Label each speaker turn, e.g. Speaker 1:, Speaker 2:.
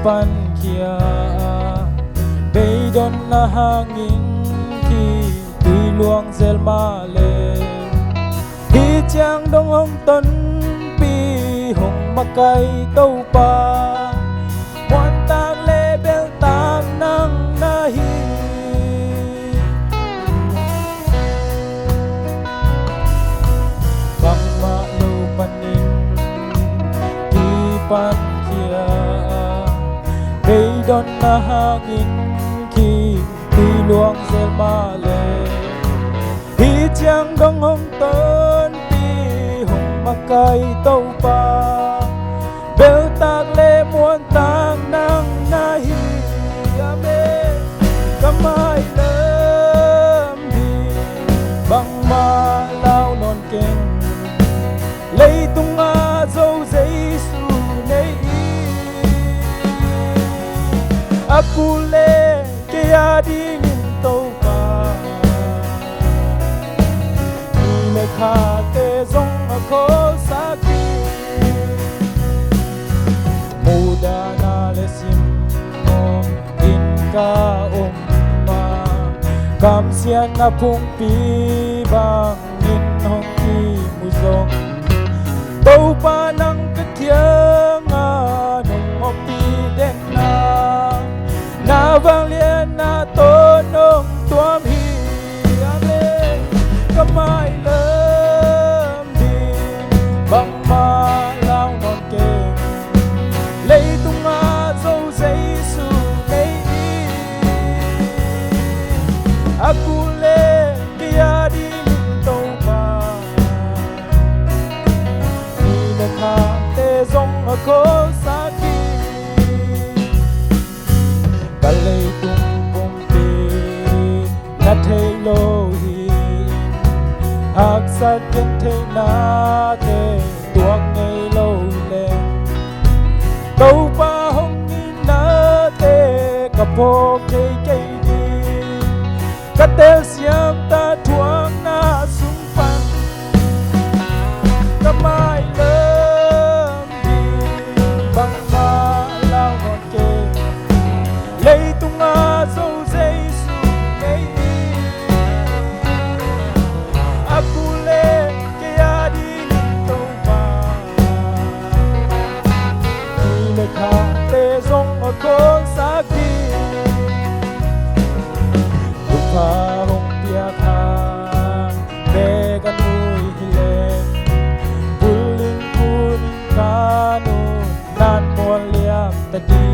Speaker 1: pan kia bay don na hangin ki tui luang zel ma le hi chang dong hong ton pi hong makai tau pa muan tang le bel tam nang na hi bang ma lu panin ki pan kia bay don na hangin ki tui luang zel ma le hi chang dong hong ton pi hong makai tau pa bel tak le muan tang nang na hi ame kamai lam hi bang ma lao non keng lấy tung a dâu giấy su nei akule ke adi nin tau pa ni le kha te zong a ko sa ki muda na le sim mo in ka ma kam sian na phung pi bang in hong ki mu zong tau pa nang ka thiang a nong mo pi den na vang lian na to nong tuam hi ame kamai lam đi bang ma lao non ke lấy tung a dâu giấy su nei akule kia đi tàu pa ni le kha te zong a ko sa ki lấy tung bông tê na thấy lô hi hạc sát chân thấy na tê tuang ngay lâu lên tàu pa hong ni na tê cặp hồ cây cây đi cắt tel xiêm ta thuang na sung phan kamai lam đi bang ma lao non kê lấy tung a dâu giấy su nei akule ke adi tau pa ni le kha te zong a ko sa ki lu pa hong pia kha be kan nui hi le pulin ka nu nan mo liam ta di